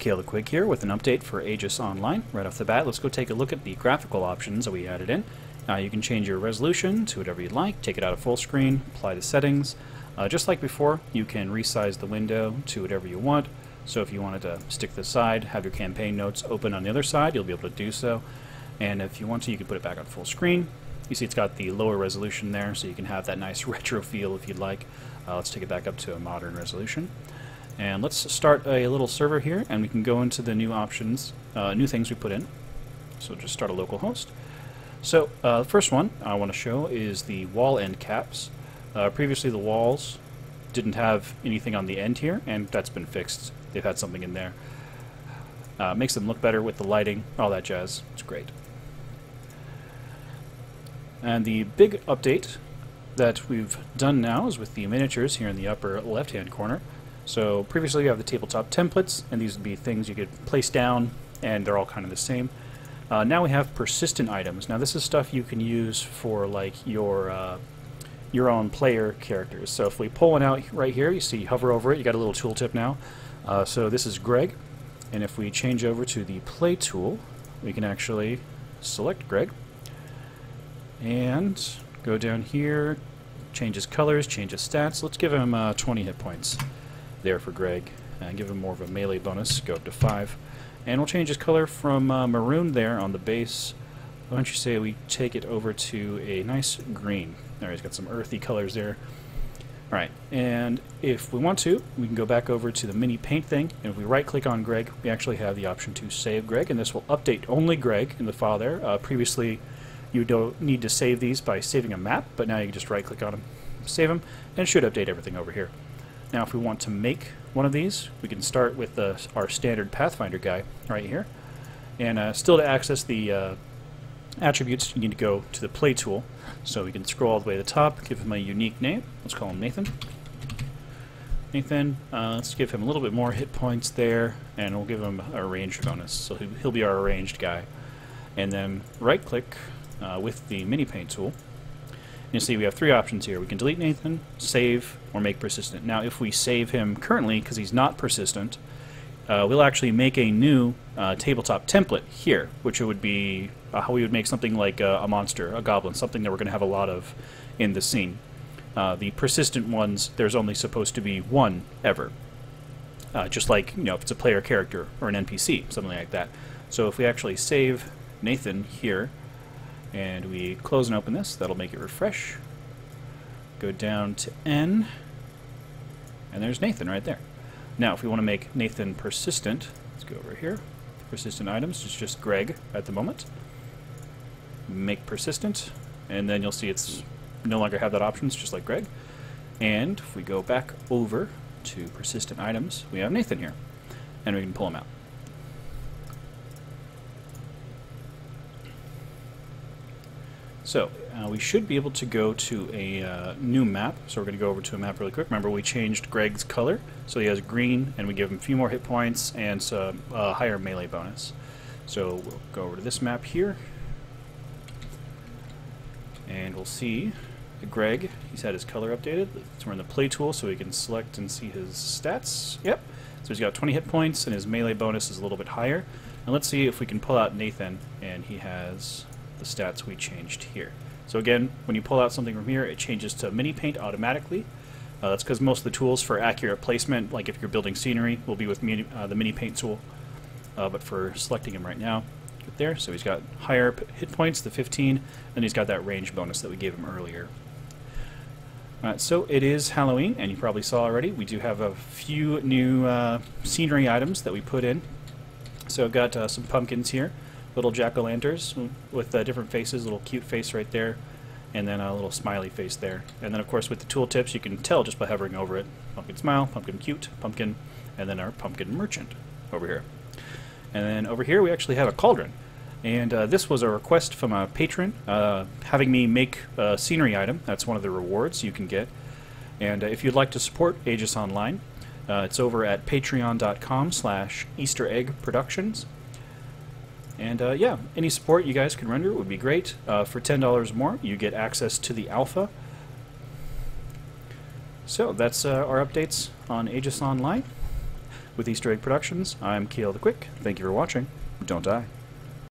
Caleb Quick here with an update for Aegis Online. Right off the bat, let's go take a look at the graphical options that we added in. You can change your resolution to whatever you'd like, take it out of full screen, apply the settings. Just like before, you can resize the window to whatever you want. So if you wanted to stick this side, have your campaign notes open on the other side, you'll be able to do so. And if you want to, you can put it back on full screen. You see it's got the lower resolution there, so you can have that nice retro feel if you'd like. Let's take it back up to a modern resolution. And let's start a little server here, and we can go into the new options, new things we put in. So just start a local host. So the first one I want to show is the wall end caps. Previously the walls didn't have anything on the end here, and that's been fixed. They've had something in there. Makes them look better with the lighting, all that jazz. It's great. And the big update that we've done now is with the miniatures here in the upper left-hand corner. So previously you have the tabletop templates, and these would be things you could place down, and they're all kind of the same. Now we have persistent items. Now this is stuff you can use for like your own player characters. So if we pull one out right here, you see hover over it, you got a little tooltip now. So this is Greg, and if we change over to the play tool, we can actually select Greg and go down here, change his colors, change his stats. Let's give him 20 hit points there for Greg, and give him more of a melee bonus, go up to 5. And we'll change his color from maroon there on the base. Why don't you say we take it over to a nice green. There, he's got some earthy colors there. Alright, and if we want to, we can go back over to the mini paint thing, and if we right click on Greg, we actually have the option to save Greg, and this will update only Greg in the file there. Previously you don't need to save these by saving a map, but now you can just right click on them, save them, and it should update everything over here. Now if we want to make one of these, we can start with our standard Pathfinder guy right here. And still to access the attributes, you need to go to the play tool. So we can scroll all the way to the top, give him a unique name. Let's call him Nathan. Nathan, let's give him a little bit more hit points there, and we'll give him a range bonus. So he'll be our ranged guy. And then right click with the mini paint tool. You see we have 3 options here. We can delete Nathan, save, or make persistent. Now if we save him currently, because he's not persistent, we'll actually make a new tabletop template here, which would be how we would make something like a monster, a goblin, something that we're going to have a lot of in the scene. The persistent ones, there's only supposed to be one ever. Just like, you know, if it's a player character or an NPC, something like that. So if we actually save Nathan here, and we close and open this, that'll make it refresh. Go down to N, and there's Nathan right there. Now if we want to make Nathan persistent, let's go over here. Persistent items, it's just Greg at the moment. Make persistent, and then you'll see it's no longer have that option, it's just like Greg. And if we go back over to persistent items, we have Nathan here, and we can pull him out. So we should be able to go to a new map. So we're going to go over to a map really quick. Remember, we changed Greg's color, so he has green, and we give him a few more hit points and some higher melee bonus. So we'll go over to this map here, and we'll see Greg. He's had his color updated. So we're in the play tool, so we can select and see his stats. Yep. So he's got 20 hit points, and his melee bonus is a little bit higher. And let's see if we can pull out Nathan, and he has the stats we changed here. So again, when you pull out something from here, it changes to mini paint automatically. That's because most of the tools for accurate placement, like if you're building scenery, will be with the mini paint tool. But for selecting him right now, get there. So he's got higher hit points, the 15, and he's got that range bonus that we gave him earlier. So it is Halloween, and you probably saw already, we do have a few new scenery items that we put in. So I've got some pumpkins here. Little jack-o'-lanterns with different faces, a little cute face right there, and then a little smiley face there. And then of course with the tooltips you can tell just by hovering over it. Pumpkin smile, pumpkin cute, pumpkin, and then our pumpkin merchant over here. And then over here we actually have a cauldron. And this was a request from a patron having me make a scenery item. That's one of the rewards you can get. And if you'd like to support Aegis Online, it's over at patreon.com/EasterEggProductions. And yeah, any support you guys can render would be great. For $10 more, you get access to the alpha. So that's our updates on Aegis Online. with Easter Egg Productions. I'm Kale the Quick. Thank you for watching. Don't die.